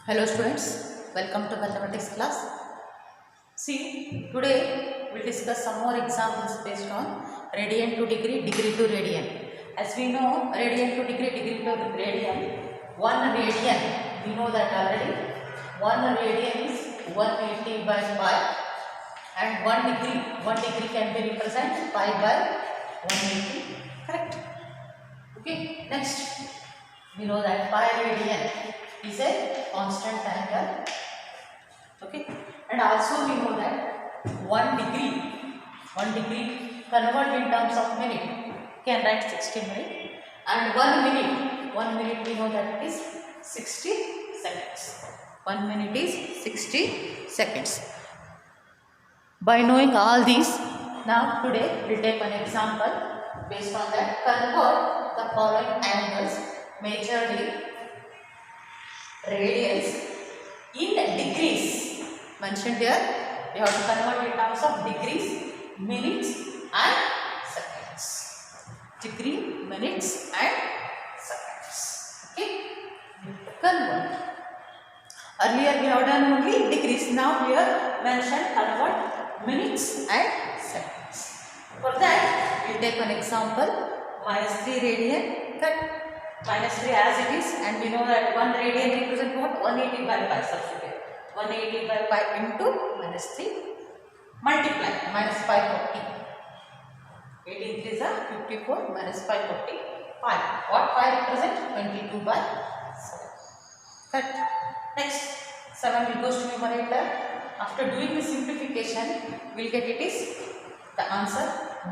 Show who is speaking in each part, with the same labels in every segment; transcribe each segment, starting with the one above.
Speaker 1: Hello students, welcome to mathematics class. See, today we'll discuss some more examples based on radian to degree, degree to radian. As we know, radian to degree, degree to radian, 1 radian, we know that already. 1 radian is 180 by pi and 1 degree can be represented pi by 180, correct? Okay, next, we know that pi radian is a constant angle, okay, and also we know that 1 degree convert in terms of minute can write 60 minutes, and 1 minute we know that it is 60 seconds. 1 minute is 60 seconds. By knowing all these, now today we will take an example based on that. Convert the following angles majorly radians in degrees. Mentioned here, we have to convert in terms of degrees, minutes and seconds. Degree, minutes and seconds. Okay, convert. Earlier we have done only degrees. Now here mentioned convert minutes and seconds. For that, we will take an example. -3 radian. Cut. -3 as it is, and we know that 1 radian represents what? 180 by pi. Substitute 180 by pi into -3 multiply -540. 18 3s are 54 -540 pi. What pi represent? 22 by 7. Cut. Next, 7 will goes to numerator. After doing the simplification, we will get it is the answer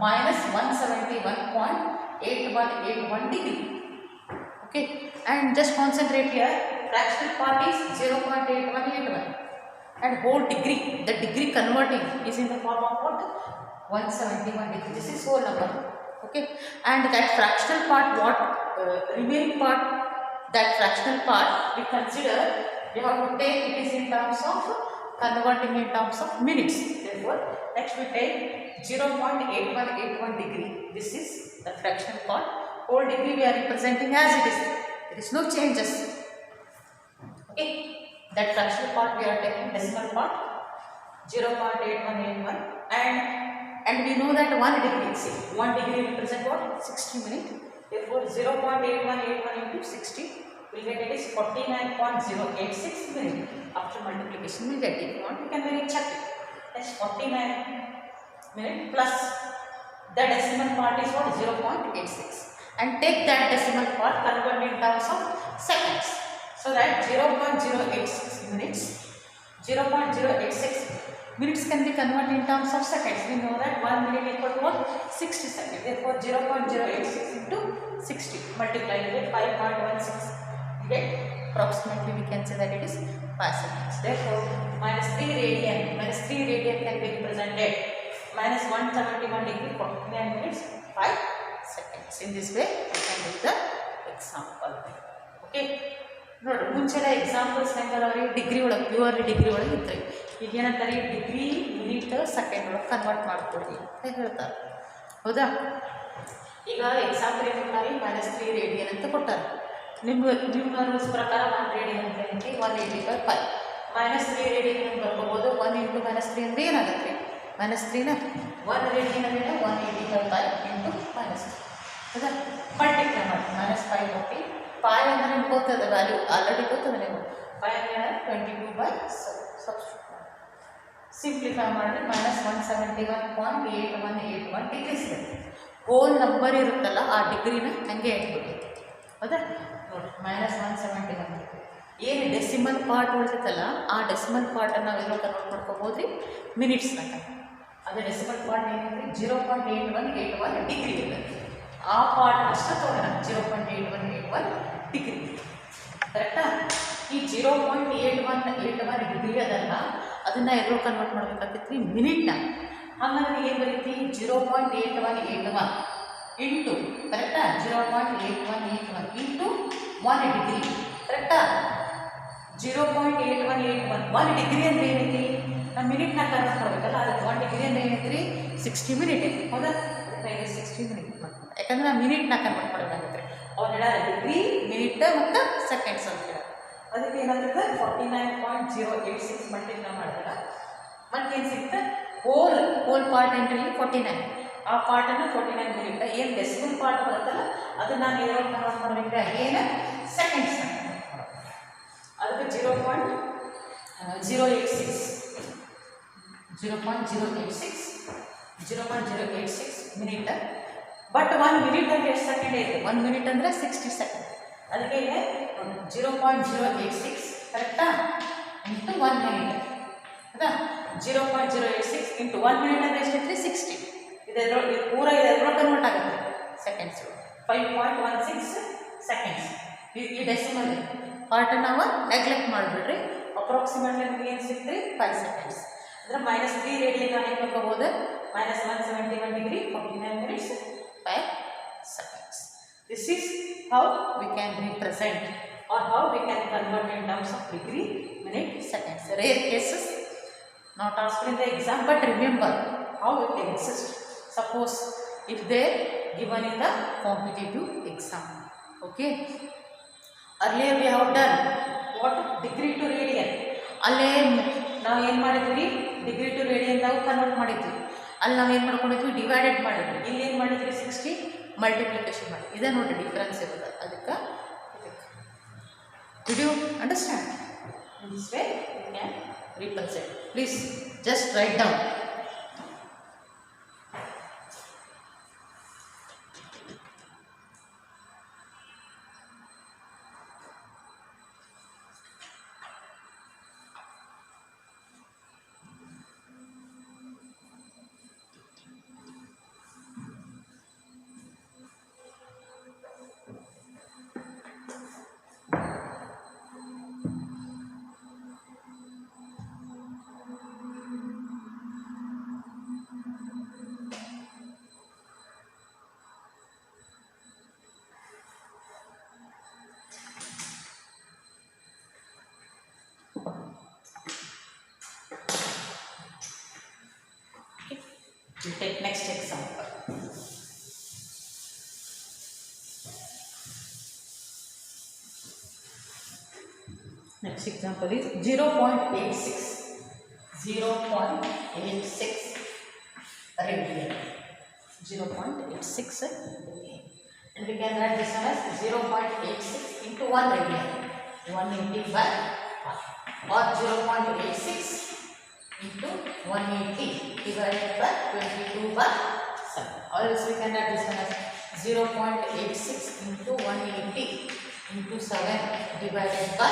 Speaker 1: -171.8181 degree. Okay, and just concentrate here. Fractional part is 0.8181 and whole degree, the degree converting is in the form of what? 171 degree. This is whole number. Okay, and that fractional part, what remaining part, that fractional part we consider, we have to take it is in terms of converting in terms of minutes. Therefore, next we take 0.8181 degree. This is the fractional part. Whole degree we are representing as it is. There is no changes. Okay, that fractional part we are taking decimal part 0.8181 and we know that 1 degree. See, 1 degree represent what? 60 minutes. Therefore, 0.8181 into 60 will get it is 49.086 minutes. After multiplication we get it. If you want, you can very check it. That's 49 minutes plus the decimal part is what? 0.86. And take that decimal part, convert in terms of seconds. So that 0.086 minutes, 0.086 minutes can be converted in terms of seconds. We know that 1 minute equal to what? 60 seconds. Therefore, 0.086 into 60 multiply with 5.16. We get approximately, we can say that it is 5 seconds. Therefore, -3 radian can be represented -171 degree 49 minutes 5 seconds. In this way, we can do the example. Okay. ನೋಡಿ, ಮುಂಚೆಲ್ಲ examples ಹೆಂಗಲ್ಲವ್ರಿ degree ಒಳಗೆ, purely degree ಒಳಗೆ ಇರ್ತಾರೆ. ಈಗ ಏನಂತಾರೆ, degree minute second ಒಳಗೆ convert ಮಾಡ್ಕೊಡಿ ಅಂತ ಹೇಳ್ತಾರೆ. ಹೌದಾ? ಈಗ ಎಕ್ಸಾಂಪಲ್ ಏನು ಕೊಟ್ಟಾರೆ? -3 ರೇಡಿಯನ್ ಅಂತ ಕೊಟ್ಟಾರೆ. ನಿಮ್ಮ ರೂಲ್ಸ್ ಪ್ರಕಾರ 1 ರೇಡಿಯನ್ ಅಂತ ಏನಂತ 180 by pi. -3 ರೇಡಿಯನ್ ಅಂತ ಬರ್ಕೋಬೋದು. 1 into -3 ಅಂದರೆ ಏನಾಗುತ್ತೆ ರೀ? -3ನ 1 ರೇಡಿಯನ್ ಅಂದರೆ 180 by pi into -3. ಹೌದಾ? ಮಲ್ಟಿಪ್ಲೈ ಮಾಡಿ -540. pi ಅಂದರೆ ನಿಮ್ಗೆ ಗೊತ್ತದ ವ್ಯಾಲ್ಯೂ, ಆಲ್ರೆಡಿ ಗೊತ್ತದ ನೀವು. pi ಅಂದರೆ 22 by 7. ಸಬ್ಸ್ಟಿಟ್ಯೂಟ್ ಮಾಡಿ ಸಿಂಪ್ಲಿಫೈ ಮಾಡಿದ್ರೆ -171.8181 ಡಿಗ್ರೀಸ್ ಇರುತ್ತೆ. ಹೋಲ್ ನಂಬರ್ ಇರುತ್ತಲ್ಲ, ಆ ಡಿಗ್ರಿನ ಹಂಗೆ ಇಟ್ಬಿಡಿ. ಹೌದಾ? ನೋಡಿ, -171 ಏನು ಡೆಸಿಮಲ್ ಪಾರ್ಟ್ ಉಳಿತೈತಲ್ಲ, ಆ ಡೆಸಿಮಲ್ ಪಾರ್ಟನ್ನು ನಾವೆಲ್ಲ ಕನ್ವರ್ಟ್ ಮಾಡ್ಕೋಬೋದು ಮಿನಿಟ್ಸ್ನಾಗ. ಅದು ಡೆಸಿಮಲ್ ಪಾರ್ಟ್ ಏನಂದರೆ 0.8181 ಡಿಗ್ರಿ ಇರುತ್ತೆ. ಆ ಪಾರ್ಟ್ ಅಷ್ಟು ತಗೋಣ, 0.8181 ಡಿಗ್ರಿ. ಕರೆಕ್ಟಾ? ಈ 0.8181 ಡಿಗ್ರಿ ಅದಲ್ಲ, ಅದನ್ನು ಎಲ್ಲೋ ಕನ್ವರ್ಟ್ ಮಾಡಬೇಕಾಗ್ತೈತಿ ಮಿನಿಟ್ನ. ಹಾಗಾಗಿ ಏನು ಬರೀತಿ? 0.8181 ಇಂಟು, ಕರೆಕ್ಟಾ? 0.8181 ಇಂಟು 1 ಡಿಗ್ರಿ. ಕರೆಕ್ಟಾ? 0.8181 1 ಡಿಗ್ರಿ ಅಂದರೆ ಏನೈತಿ? ನಾವು ಮಿನಿಟ್ನ ಕನ್ವರ್ಟ್ ಮಾಡಬೇಕಲ್ಲ, ಅದಕ್ಕೆ 1 ಡಿಗ್ರಿ ಅಂದರೆ ಏನೈತಿ? 60 ಮಿನಿಟ್ ಐತಿ. ಹೌದಾ? 60 ಮಿನಿಟ್ ಮಾಡ್ಕೊಂಡು, ಯಾಕಂದ್ರೆ ನಾವು ಮಿನಿಟ್ನ ಕನ್ವರ್ಟ್ ಮಾಡಬೇಕಾಗುತ್ತೆ. ಅವ್ರು ಹೇಳಾರೆ ಡಿಗ್ರಿ, ಮಿನಿಟ್ ಮತ್ತು ಸೆಕೆಂಡ್ಸ್ ಅಂತ ಹೇಳಿ. ಅದಕ್ಕೆ ಏನಾಗ್ತದೆ 49.086 ಮಲ್ಟಿಪ್ಲೈ ಮಾಡಿದಾಗ ಮತ್ತೇನು ಸಿಗುತ್ತೆ ಹೋಲ್ ಪಾರ್ಟ್ ಎಂಟ್ರಲ್ಲಿ 49 ಆ ಪಾರ್ಟನ್ನು 49 ಮಿನಿಟ್ ಏನು ಡೆಸಿಮಲ್ ಪಾರ್ಟ್ ಬರುತ್ತಲ್ಲ ಅದು ನಾನು ಏನಾದ್ರು ಕನ್ವರ್ಟ್ ಮಾಡಬೇಕು ಏನು ಸೆಕೆಂಡ್ಸ್ ಅದಕ್ಕೆ 0.086 ಮಿನಿಟ್ ಬಟ್ 1 ಮಿನಿಟ್ ಅಂದರೆ ಎಷ್ಟು ಸೆಕೆಂಡ್ ಇದೆ 1 ಮಿನಿಟ್ ಅಂದರೆ 60 ಸೆಕೆಂಡ್ ಅದಕ್ಕೆ 0.086 ಕರೆಕ್ಟಾ ಇಂಟು 1 ಮಿನಿಟ್ ಹೌದಾ 0.086 ಇಂಟು 1 ಮಿನಿಟ್ ಅಂದರೆ ಎಷ್ಟೈತ್ರಿ 60 ಇದು ಪೂರ ಇದೆಲ್ಲರೂ ಕನ್ವರ್ಟ್ ಆಗುತ್ತೆ ಸೆಕೆಂಡ್ಸ್ 5.16 ಸೆಕೆಂಡ್ಸ್ ಈ ಡೆಸಿಮಲ್ ಪಾರ್ಟನ್ನು ನಾವು ನೆಗ್ಲೆಕ್ಟ್ ಮಾಡಿಬಿಡ್ರಿ ಅಪ್ರಾಕ್ಸಿಮೇಟ್ಲಿ ನಿಮಗೆ ಏನು ಸಿಗ್ತೀರಿ 5 ಸೆಕೆಂಡ್ಸ್ ಅಂದರೆ -3 ರೇಡಿಯನ್ ನಾನು ಹೆಂಗೆ ನೋಡ್ಕೋಬೋದು -171 degree 49 minutes 5 seconds. This is how we can represent or how we can convert in terms of degree, minute, seconds. Rare cases not asked in the exam, but remember how it exists. Suppose if they given in the competitive exam. Okay. Earlier we have done what degree to radian. ಅಲ್ಲೇ ನಾವು ಏನು ಮಾಡಿದ್ವಿ degree to radian ನಾವು convert ಮಾಡಿದ್ವಿ ಅಲ್ಲಿ ನಾವು ಏನು ಮಾಡ್ಕೊಂಡಿದ್ವಿ ಡಿವೈಡೆಡ್ ಮಾಡಿದ್ವಿ ಇಲ್ಲಿ ಏನು ಮಾಡಿದ್ವಿ 60 ಮಲ್ಟಿಪ್ಲಿಕೇಶನ್ ಮಾಡಿ ಇದೇ ನೋಡಿ ಡಿಫ್ರೆನ್ಸ್ ಇರೋದು ಅದಕ್ಕೆ did you understand in this way you can represent. Please just write down. We'll take next example. Next example is 0.86 radian. 0.86 radian. And we can write this one as 0.86 into 1 radian. 180 by 1. Or 0.86 into 180 divided by 22 by 7. Or else we can write this one as 0.86 into 180 into 7 divided by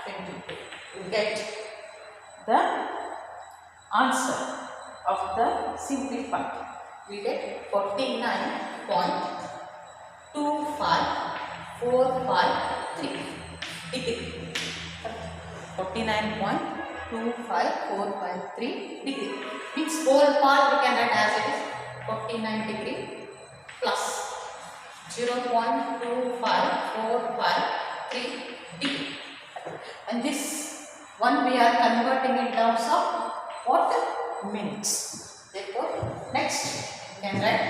Speaker 1: 22. We get the answer of the simplified. We get 49.25453 degree. 49.25453 degree. Means whole part we can write as it is 49 degree plus 0.25453 degree. And this one we are converting in terms of what? Minutes. Therefore, next we can write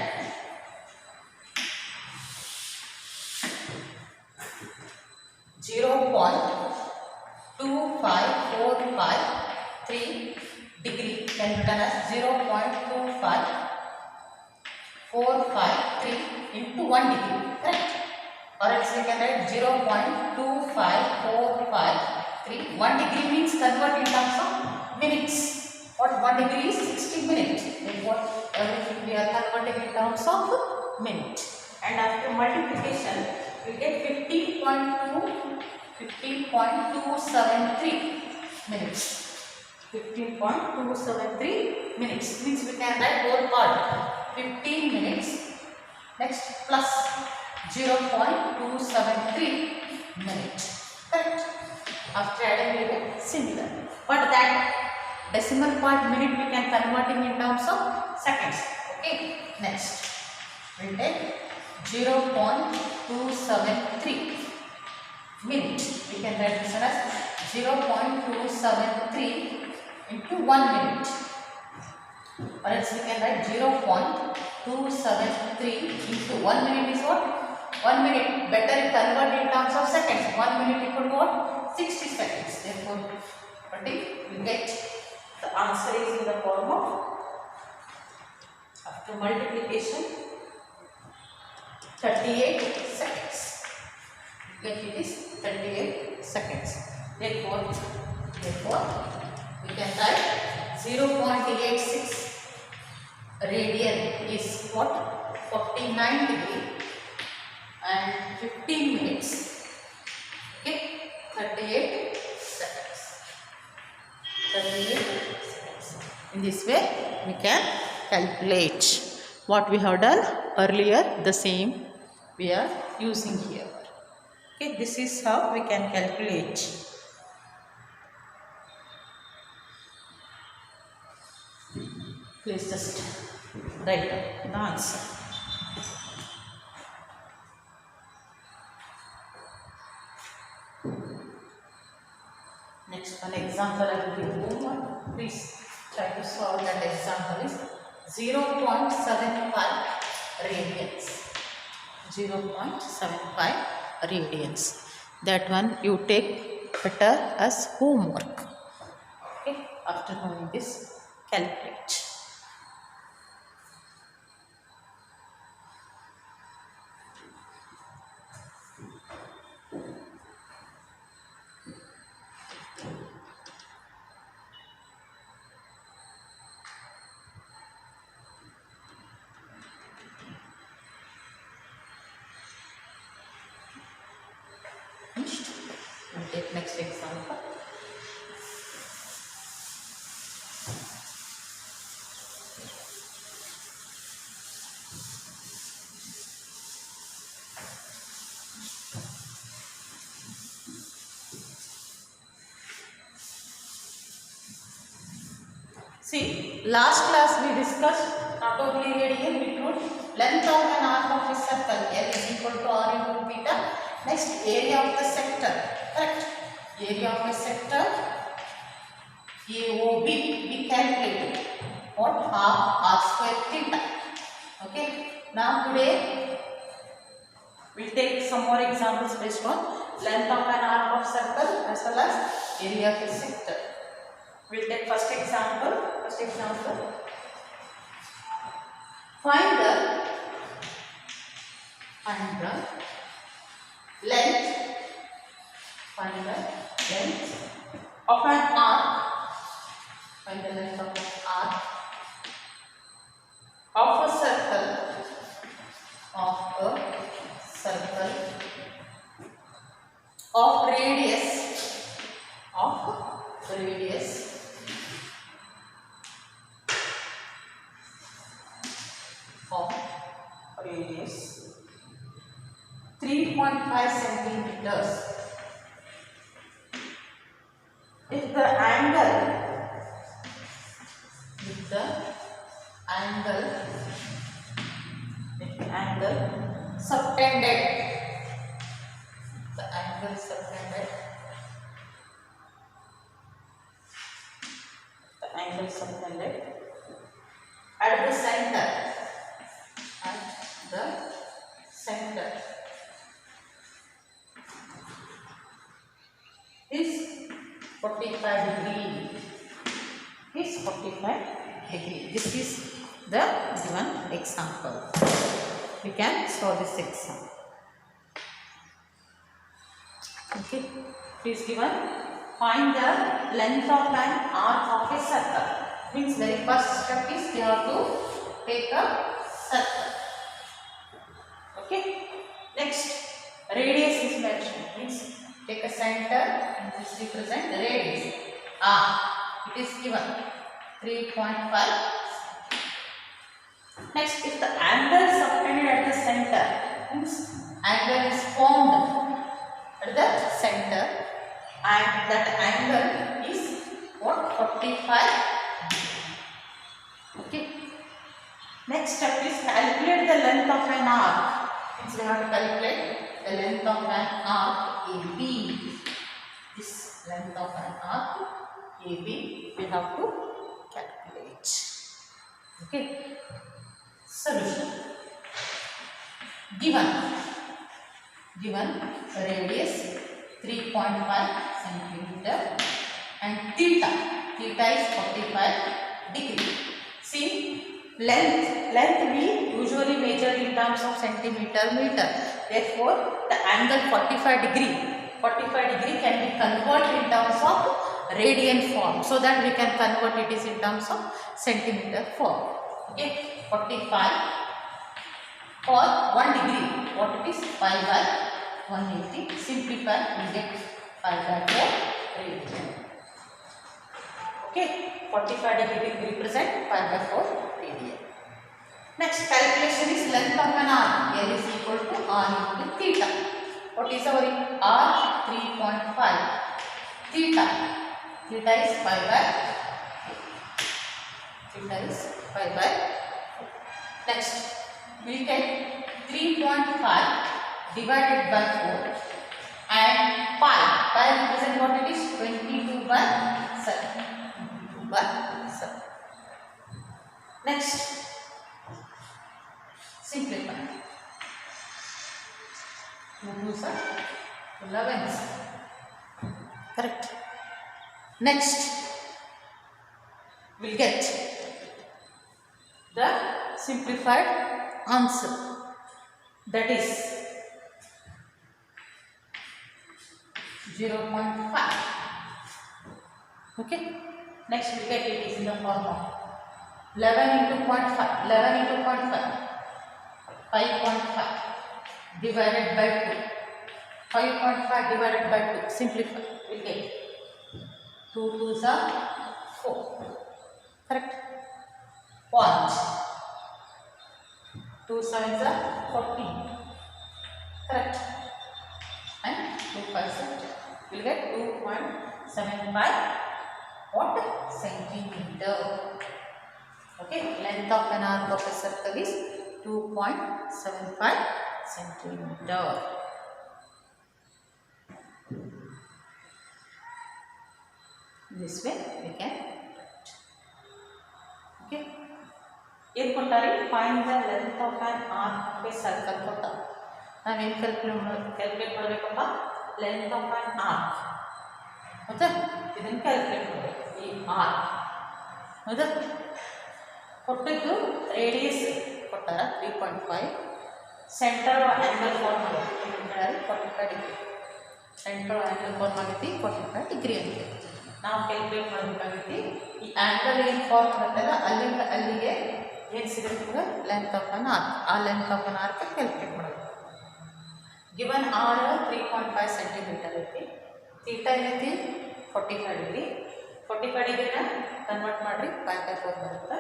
Speaker 1: 0.25453 degree can be written as 0.25453 into 1 degree, correct? Or else we can write 0.25453. 1 degree means convert in terms of minutes. What 1 degree is 60 minutes. Therefore, everything we are converting in terms of minute. And after multiplication, we get 15.273 minutes. 15.273 minutes means we can write whole part 15 minutes. Next plus 0.273 minutes. Correct? After adding we get similar. But that decimal part minute we can converting in terms of seconds. Okay. Next we take 0.273 minute. We can write this as 0.273 into 1 minute. Or else we can write 0.273 into 1 minute is what? 1 minute. Better convert in terms of seconds. 1 minute equal to what? 60 seconds. Therefore, we get the answer is in the form of, after multiplication, 38 seconds. Get it is 38 seconds. Therefore, we can write 0.86 radian is what? 49 degree and 15 minutes. Okay, 38 seconds. 38 seconds. In this way, we can calculate what we have done earlier. The same we are using here. Okay, this is how we can calculate. Please just write down the answer. Next one example I will give homework. Please try to solve that example is 0.75 radians. 0.75 radians. That one you take better as homework. Okay, after doing this, calculate. Finished? We'll take next example. See, last class we discussed not only radian, we told length of an arc of a circle L is equal to R into theta. Next, area of the sector, correct? Area of a sector AOB we calculated. What? Half R square theta. Okay. Now today we'll take some more examples based on length of an arc of circle as well as area of a sector. We'll take first example. Find the length of an arc. Find the length of an arc of a circle of radius of radius 3.5 centimeters. If the angle subtended at the center is 45 degree. This is the given example. We can solve this example. Okay, please given. Find the length of an arc of a circle. Means very first step is we have to take a circle. Okay. Next, radius is mentioned. Means take a center and this represent the radius. It is given 3.5. Next, if the angle subtended at the center, means angle is formed at the center, and that angle is what? 45. Okay. Next step is calculate the length of an arc. Means we have to calculate the length of an arc AB. This length of an arc AB we have to calculate. Okay. Solution. Given radius 3.5 centimeter, and theta is 45 degree. See, length we usually measure in terms of centimeter, meter. Therefore, the angle 45 degree can be converted in terms of radian form, so that we can convert it is in terms of centimeter form. Okay, 45 for 1 degree, what it is, 5 by 180. Simplify, we get 5 by 4 radian. Okay, 45 degree represent 5 by 4 radian. Next calculation is length of an arc. L is equal to R into theta. What is our R? 3.5. Theta is 5 by. Next, we get 3.5 divided by 4 and pi. Pi represent what it is? 22 by 7. Next, simplify. 2 2s are 11s. Correct. Next, we'll get the simplified answer, that is 0.5. Okay. Next, we get it is in the form of 11 into 0.5, 5.5 divided by 2. 5.5 divided by 2. Simplify. We get 2 2s are 4. Correct. Point. 2 7s are 14. Correct. And 2 5s are 10. We will get 2.75 what? Centimeter. Okay. Length of an arc of a circle is 2.75 centimeter. This way we can write. Okay. Here kottare, find the length of an arc of a circle kotta. Now we calculate madbekappa length of an arc. Houda? Idannu calculate madbeku. Ee arc. Houda? Kottiddu radius kottara 3.5. Center angle form madare 45 degree. Center angle form agaiತಿ 45 degree ante. ನಾವು calculate ಮಾಡಬೇಕಾಗುತ್ತೆ ಈ angle ಏನು form ಮಾಡುತ್ತಲ್ಲ ಅಲ್ಲಿಂದ ಅಲ್ಲಿಗೆ ಏನು ಸಿಗುತ್ತೆ length of an arc. ಆ length of an arc calculate ಮಾಡಬೇಕು. ಗಿವನ್ ಆರ್ 3.5 ಸೆಂಟಿಮೀಟರ್ ಐತಿ. ಥೀಟಾ ಏನೈತಿ 45 ಡಿಗ್ರಿ. 45 ಡಿಗ್ರಿನ ಕನ್ವರ್ಟ್ ಮಾಡಿರಿ 5/4 ಬರುತ್ತೆ.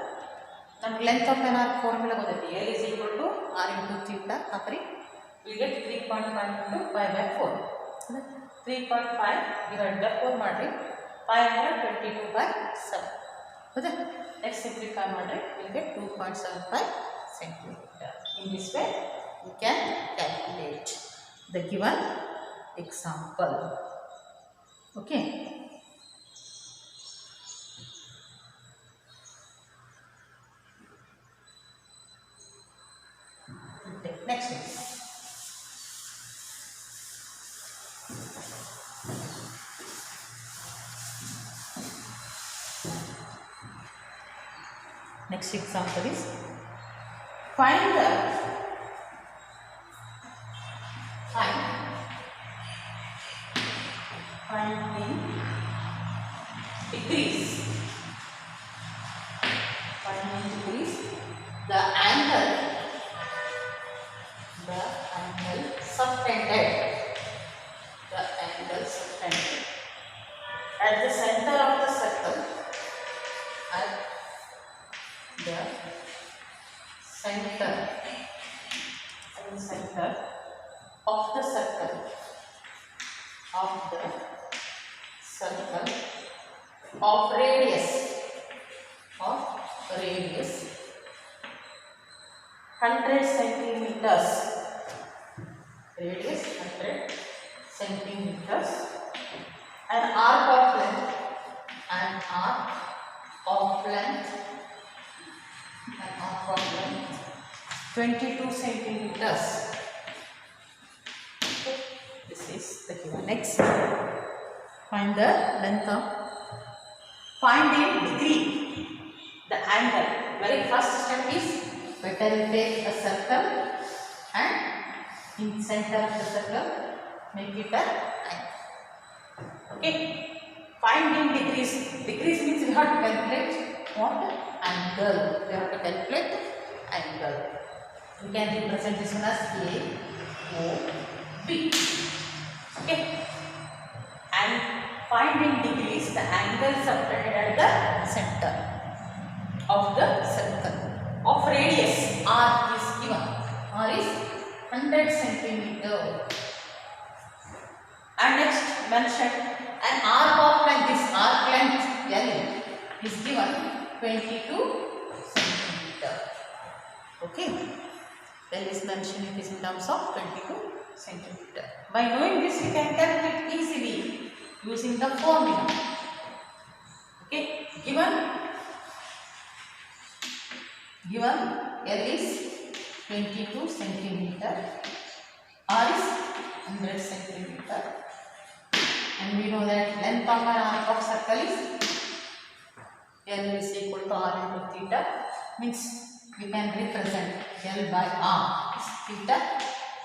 Speaker 1: ನಮ್ಗೆ length of an arc formula ಗೊತ್ತೈತಿ. L is equal to R into theta ಹಾಕ್ರಿ. We get 3.5 into 5/4. 3.5 divided by 4 ಮಾಡಿರಿ. 522 by 7. Okay. Next simplify madre, we will get 2.75 centimeter. In this way, we can calculate the given example. Okay. Next one. Next example is find the degrees. Find in degrees the angle subtended. The angle subtended at the center of the circle. At the center of the circle of radius 100 centimeters. Radius 100 centimeters. An arc of length 22 centimeters. This is is the given. Next, find the length of, find in degree the angle. Very first step is better you take a circle and in center of the circle make it a angle. Okay. Find in degrees. Degrees means we have to calculate what? Angle. We have to calculate angle. We can represent this one as A, O, B. Okay. And find in degrees the angle subtended at the center of the circle. Of radius, R is given. R is 100 centimeter. And next mention an arc of length. This arc length L is given 22 centimeter. Okay. L is mentioned, it is in terms of 22 centimeter. By knowing this, we can calculate easily using the formula. Okay. Given L is 22 centimeter, R is 100 centimeter, and we know that length of an arc of circle is L is equal to R into theta. Means we can represent L by R is theta.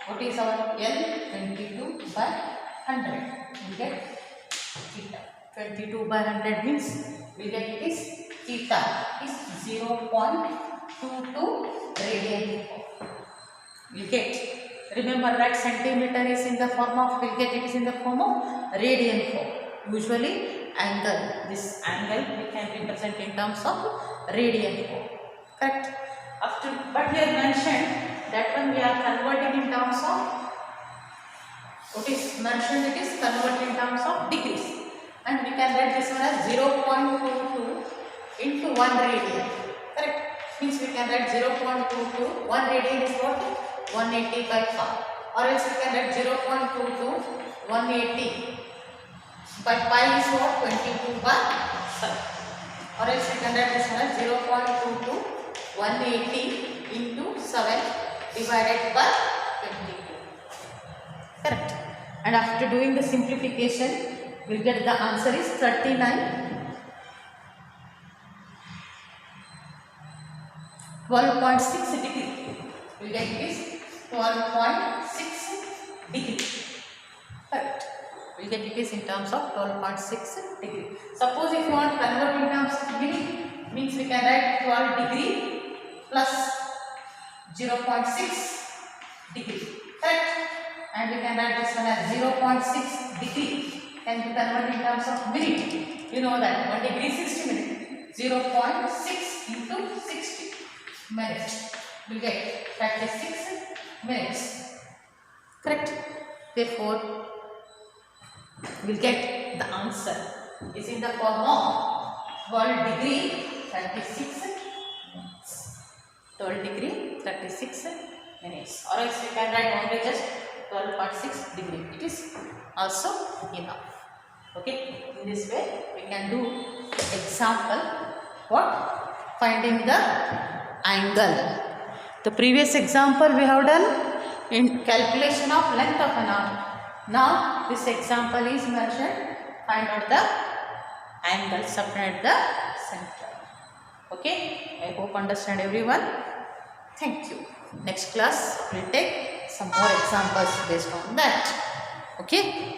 Speaker 1: What is our L? 22 by 100. We get theta. 22 by 100 means we get it is theta is 0.22 radian. We get. Remember that centimeter is in the form of, we'll get it is in the form of radian form. Usually angle, this angle we can represent in terms of radian form. Correct? But here mentioned that when we are converting in terms of, what is mentioned, it is converted in terms of degrees. And we can write this one as 0.22 into 1 radian. Correct? Means we can write 0.22, 1 radian is what? 180 by 5, or else we can write 0.22 180 by pi is what? 22 by 7, or else we can write this one as 0.22 180 into 7 divided by 22. Correct. And after doing the simplification, we will get the answer is 12.6 degree. We will get this 12.6 degree. Correct. We will get it is in terms of 12.6 degree. Suppose if you want to convert in terms of minute, means we can write 12 degree plus 0.6 degree. Correct. And we can write this one as 0.6 degree. Can be converted in terms of minute. You know that 1 degree is 60 minutes. 0.6 into 60 minutes. We will get 36 minutes. Correct. Therefore, we will get the answer is in the form of 12 degree 36 minutes. 12 degree 36 minutes. Or else we can write only just 12.6 degree. It is also enough. Okay. In this way, we can do example. What? Finding the angle. The previous example we have done in calculation of length of an arc. Now this example is mentioned. Find out the angle subtended at the center. Okay. I hope understand everyone. Thank you. Next class we will take some more examples based on that. Okay.